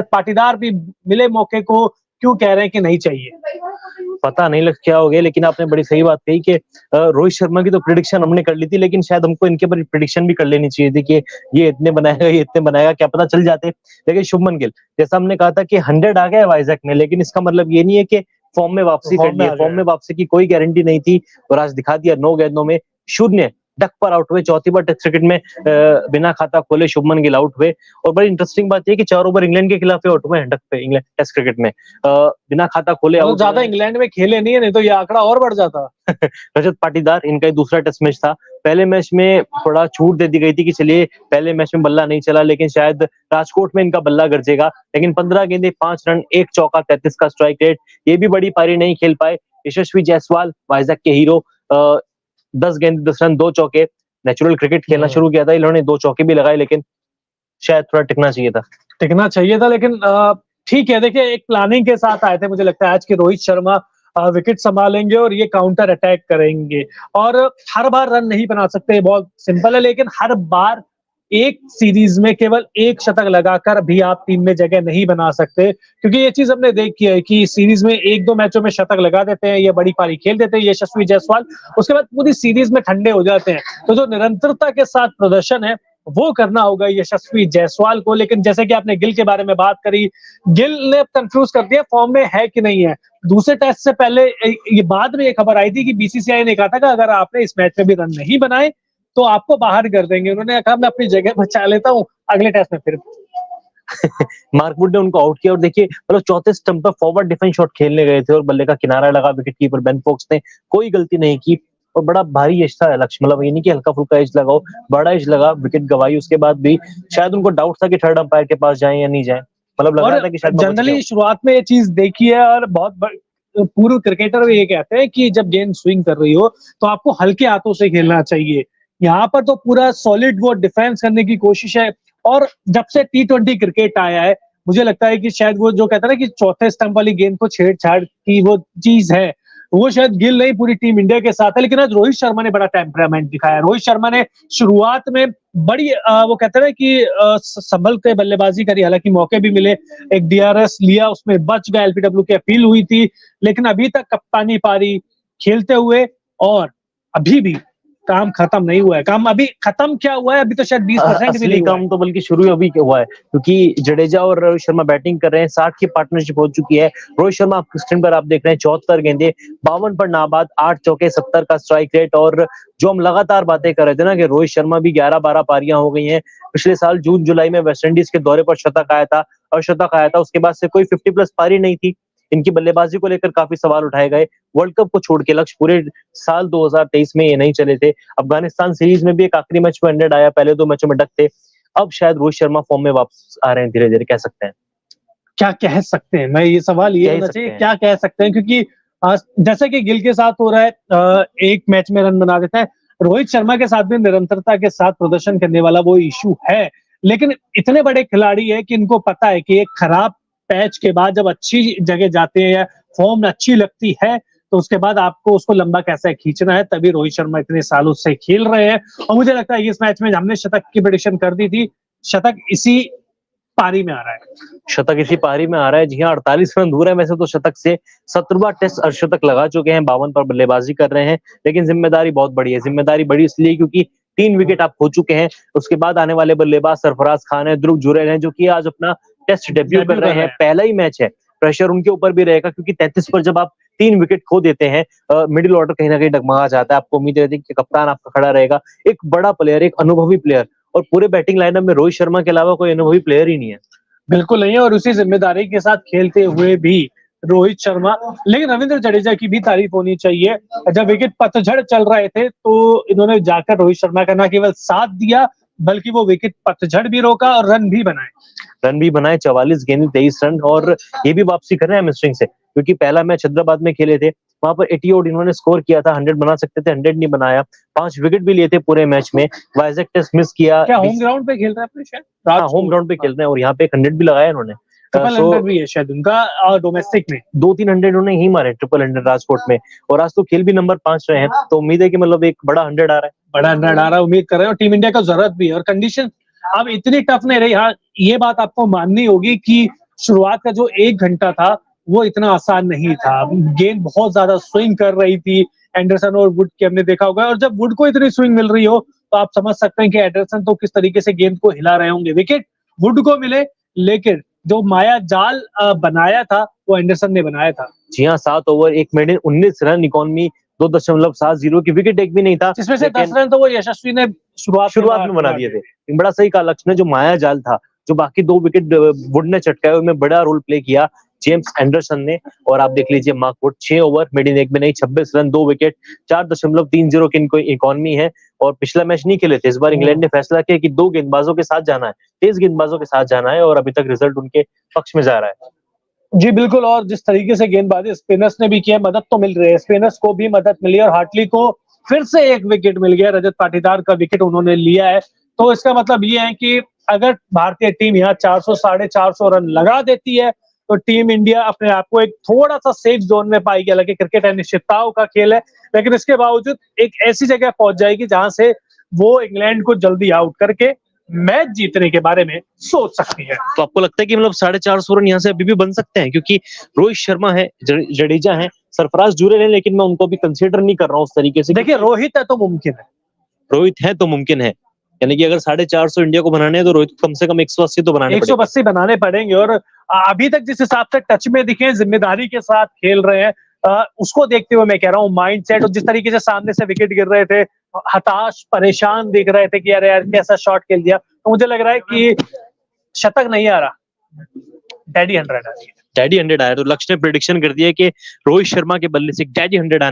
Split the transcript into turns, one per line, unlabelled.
पाटीदार भी मिले मौके को, क्यों कह रहे हैं कि नहीं चाहिए?
पता नहीं लग क्या हो गया, लेकिन आपने बड़ी सही बात कही कि रोहित शर्मा की तो प्रिडिक्शन हमने कर ली थी, लेकिन शायद हमको इनके ऊपर प्रिडिक्शन भी कर लेनी चाहिए थी कि ये इतने बनाएगा, ये इतने बनाएगा, क्या पता चल जाते। लेकिन शुभमन गिल, जैसा हमने कहा था कि 100 आ गया है वाइजैक में, लेकिन इसका मतलब ये नहीं है कि फॉर्म में वापसी कर ली है। फॉर्म में वापसी की कोई गारंटी नहीं थी और आज दिखा दिया। 9 गेंदों में 0 डक पर आउट हुए। चौथी बार टेस्ट क्रिकेट में बिना खाता खोले शुभमन गिल आउट हुए। और बड़ी इंटरेस्टिंग बात यह कि 4 ओवर इंग्लैंड के खिलाफ आउट हुए हैं डक पे, इंग्लैंड टेस्ट क्रिकेट में बिना खाता खोले आउट।
ज्यादा इंग्लैंड में खेले नहीं है, नहीं तो ये आंकड़ा और बढ़ जाता।
रजत पाटीदार, इनका दूसरा टेस्ट मैच था। पहले मैच में थोड़ा छूट दे दी गई थी कि चलिए पहले मैच में बल्ला नहीं चला, लेकिन शायद राजकोट में इनका बल्ला गरजेगा। लेकिन 15 गेंदे 5 रन 1 चौका 33 का स्ट्राइक रेट, ये भी बड़ी पारी नहीं खेल पाए। यशस्वी जायसवाल, वाइजैक के हीरो, 10 गेंद 10 रन 2 चौके। नेचुरल क्रिकेट खेलना शुरू किया था इन्होंने, 2 चौके भी लगाए, लेकिन शायद थोड़ा टिकना चाहिए था। लेकिन ठीक है, देखिए एक प्लानिंग के साथ आए थे। मुझे लगता है आज के रोहित शर्मा विकेट संभालेंगे और ये काउंटर अटैक करेंगे, और हर बार रन नहीं बना सकते, बहुत सिंपल है। लेकिन हर बार एक सीरीज में केवल एक शतक लगाकर भी आप टीम में जगह नहीं बना सकते, क्योंकि ये चीज हमने देखी है कि सीरीज में 1-2 मैचों में शतक लगा देते हैं, ये बड़ी पारी खेल देते हैं यशस्वी जायसवाल, उसके बाद पूरी सीरीज में ठंडे हो जाते हैं। तो जो निरंतरता के साथ प्रदर्शन है वो करना होगा यशस्वी जायसवाल को। लेकिन जैसे कि आपने गिल के बारे में बात करी, गिल ने कंफ्यूज कर दिया फॉर्म में है कि नहीं है। दूसरे टेस्ट से पहले ये बाद में ये खबर आई थी कि बीसीसीआई ने कहा था कि अगर आपने इस मैच में भी रन नहीं बनाए तो आपको बाहर कर देंगे। उन्होंने कहा मैं अपनी जगह बचा लेता हूँ, अगले टेस्ट में फिर मार्क वुड ने उनको आउट किया। और देखिए मतलब चौथे स्टंप पर फॉरवर्ड डिफेंस शॉट खेलने गए थे और बल्ले का किनारा लगा। विकेट कीपर बेन फोक्स ने कोई गलती नहीं की और बड़ा भारी एज था लक्ष्य, मतलब ये नहीं कि हल्का फुल्का एज लगाओ, बड़ा एज लगा, विकेट गवाई। उसके बाद भी शायद उनको डाउट था कि थर्ड अंपायर के पास जाए या नहीं जाए, मतलब लग रहा था कि शायद
जनरली शुरुआत में ये चीज देखी है, और बहुत पूर्व क्रिकेटर भी ये कहते हैं कि जब गेंद स्विंग कर रही हो तो आपको हल्के हाथों से खेलना चाहिए। यहाँ पर तो पूरा सॉलिड वो डिफेंस करने की कोशिश है। और जब से T20 क्रिकेट आया है, मुझे लगता है कि शायद वो जो कहता है ना कि चौथे स्टंप वाली गेंद को छेड़छाड़ की वो चीज है, वो शायद गिल नहीं पूरी टीम इंडिया के साथ है। लेकिन आज रोहित शर्मा ने बड़ा टेम्परामेंट दिखाया। रोहित शर्मा ने शुरुआत में बड़ी वो कहते हैं कि संभल के बल्लेबाजी करी, हालांकि मौके भी मिले, एक DRS लिया, उसमें बच गया, LPW की अपील हुई थी, लेकिन अभी तक कप्तानी पारी खेलते हुए, और अभी भी काम खत्म नहीं हुआ है। काम अभी खत्म क्या हुआ है, अभी तो शायद 20% भी नहीं हुआ
काम तो बल्कि शुरू अभी हुआ है, क्योंकि जडेजा और रोहित शर्मा बैटिंग कर रहे हैं। 60 की पार्टनरशिप हो चुकी है। रोहित शर्मा स्क्रीन पर आप देख रहे हैं 74 गेंदे 52 पर नाबाद, 8 चौके 70 का स्ट्राइक रेट। और जो हम लगातार बातें कर रहे थे ना कि रोहित शर्मा भी 11-12 पारियां हो गई हैं। पिछले साल जून जुलाई में वेस्टइंडीज के दौरे पर शतक आया था, अर्धशतक आया था, उसके बाद से कोई 50+ पारी नहीं थी। इनकी बल्लेबाजी को लेकर काफी सवाल उठाए गए। वर्ल्ड कप को छोड़ के लक्ष्य पूरे साल 2023 में ये नहीं चले थे। अफगानिस्तान सीरीज में भी एक आखिरी मैच में 100 आया, पहले 2 मैचों में डक थे। अब शायद रोहित शर्मा फॉर्म में वापस आ रहे हैं धीरे धीरे, कह सकते हैं।
क्या कह सकते हैं, मैं ये सवाल ये होना चाहिए, क्या कह सकते हैं, क्योंकि जैसे कि गिल के साथ हो रहा है, एक मैच में रन बना देता है, रोहित शर्मा के साथ भी निरंतरता के साथ प्रदर्शन करने वाला वो इशू है। लेकिन इतने बड़े खिलाड़ी है कि इनको पता है कि एक खराब पैच के बाद जब अच्छी जगह जाते हैं या फॉर्म अच्छी लगती है तो उसके बाद आपको उसको लंबा कैसे खींचना है। तभी रोहित शर्मा इतने सालों से खेल रहे हैं, और मुझे लगता है इस मैच में हमने शतक की प्रेडिक्शन कर दी थी, शतक इसी पारी में आ रहा है।
शतक इसी पारी में आ रहा है, जी हाँ। 48 रन दूर है वैसे तो शतक से, 17वां टेस्ट अर्धशतक लगा चुके हैं, 52 पर बल्लेबाजी कर रहे हैं। लेकिन जिम्मेदारी बहुत बड़ी है। जिम्मेदारी बड़ी इसलिए क्योंकि 3 विकेट आप खो चुके हैं। उसके बाद आने वाले बल्लेबाज सरफराज खान है, ध्रुव जुरैल है, जो कि आज अपना टेस्ट डेब्यू कर रहे हैं। पहला ही मैच है, प्रेशर उनके ऊपर भी रहेगा, क्योंकि 33 पर जब आप 3 विकेट खो देते हैं, मिडिल ऑर्डर कहीं ना कहीं डगमगा जाता है। आपको उम्मीद रहती है कि कप्तान आपका खड़ा रहेगा, एक बड़ा प्लेयर, एक अनुभवी प्लेयर, और पूरे बैटिंग लाइनअप में रोहित शर्मा के अलावा कोई अनुभवी प्लेयर ही नहीं है।
बिल्कुल नहीं है, और उसी जिम्मेदारी के साथ खेलते हुए भी रोहित शर्मा। लेकिन रविंद्र जडेजा की भी तारीफ होनी चाहिए। जब विकेट पतझड़ चल रहे थे तो इन्होंने जाकर रोहित शर्मा का न केवल साथ दिया, बल्कि वो विकेट पतझड़ भी रोका और रन भी बनाए।
44 गेंद 23 रन, और ये भी वापसी कर रहे हैं हैमस्ट्रिंग से, क्योंकि पहला मैच हैदराबाद में खेले थे, वहां पर 80 ओवर इन्होंने स्कोर किया था, 100 बना सकते थे, 100 नहीं बनाया। 5 विकेट भी लिए थे पूरे मैच में। वाइजैक टेस्ट मिस किया।
क्या होम ग्राउंड पे खेल रहे हैं अपने शायद?
हाँ, होम ग्राउंड पे खेल रहे हैं, और यहाँ पे 100 भी लगाया इन्होंने।
ट्रिपल 100 भी है शायद उनका डोमेस्टिक में,
2-3 100 उन्होंने ही मारे, ट्रिपल 100 राजकोट में। और आज तो खेल भी नंबर 5 रहे हैं, तो उम्मीद है कि मतलब एक बड़ा 100 आ रहा है,
बड़ा 100 आ रहा है, उम्मीद कर रहे हैं। और टीम इंडिया को जरूरत भी है, और कंडीशन अब इतनी टफ नहीं रही। हाँ, ये बात आपको माननी होगी कि शुरुआत का जो 1 घंटा था, वो इतना आसान नहीं था। गेंद बहुत ज़्यादा स्विंग कर रही थी, एंडरसन और वुड की हमने देखा होगा, और जब वुड को इतनी स्विंग मिल रही हो, तो आप समझ सकते हैं कि एंडरसन तो किस तरीके से गेंद को हिला रहे होंगे। विकेट वुड को मिले, लेकिन जो माया जाल बनाया था, वो एंडरसन ने बनाया था।
जी हाँ, 7 ओवर 1 मिनट में 19 रन, इकॉनमी 2.70 की, विकेट एक भी नहीं था,
जिसमें से 10
लेकिन
रन तो वो यशस्वी ने
शुरुआत में बना दिए थे। बड़ा सही कहा लक्ष्य ने, जो माया जाल था, जो बाकी 2 विकेट वुड ने चटकाए, उनमें बड़ा रोल प्ले किया जेम्स एंडरसन ने। और आप देख लीजिए मार्क वुड 6 ओवर मिड इन एक में नहीं, 26 रन 2 विकेट, 4.30 की इनको इकॉनमी है। और पिछला मैच नहीं खेले थे, इस बार इंग्लैंड ने फैसला किया कि 2 गेंदबाजों के साथ जाना है, तेज गेंदबाजों के साथ जाना है, और अभी तक रिजल्ट उनके पक्ष में जा रहा है।
जी बिल्कुल, और जिस तरीके से गेंदबाजी स्पिनर्स ने भी किया, मदद तो मिल रही है, स्पिनर्स को भी मदद मिली और हार्टली को फिर से एक विकेट मिल गया, रजत पाटीदार का विकेट उन्होंने लिया है। तो इसका मतलब ये है कि अगर भारतीय टीम यहाँ 400 साढ़े 400 रन लगा देती है, तो टीम इंडिया अपने आप को एक थोड़ा सा सेफ जोन में पाएगी। हालांकि क्रिकेट अनिश्चितताओं का खेल है, लेकिन इसके बावजूद एक ऐसी जगह पहुंच जाएगी जहां से वो इंग्लैंड को जल्दी आउट करके मैच जीतने के बारे में सोच सकती है।
तो आपको लगता है कि मतलब 450 रन यहाँ से अभी भी बन सकते हैं? क्योंकि रोहित शर्मा है, जडेजा है, सरफराज जुड़े हैं, लेकिन मैं उनको भी कंसीडर नहीं कर रहा हूँ उस तरीके से।
देखिए, रोहित है तो मुमकिन है,
रोहित है तो मुमकिन है, यानी कि अगर 450 इंडिया को बनाने हैं तो रोहित को कम से कम 180 तो बनाने पड़ेंगे।
180 बनाने पड़ेंगे। और अभी तक जिस हिसाब से टच में दिखे, जिम्मेदारी के साथ खेल रहे हैं, उसको देखते हुए मैं कह रहा हूँ माइंडसेट, और जिस तरीके से सामने से विकेट गिर रहे थे, हताश परेशान दिख रहे थे कि यार यार कैसा शॉट खेल दिया, तो मुझे लग रहा है कि शतक नहीं आ रहा, डैडी 100 आ रही है।
डैडी 100 आया, तो लक्ष्य ने प्रेडिक्शन कर दिया कि रोहित शर्मा के बल्ले से डैडी 100 आने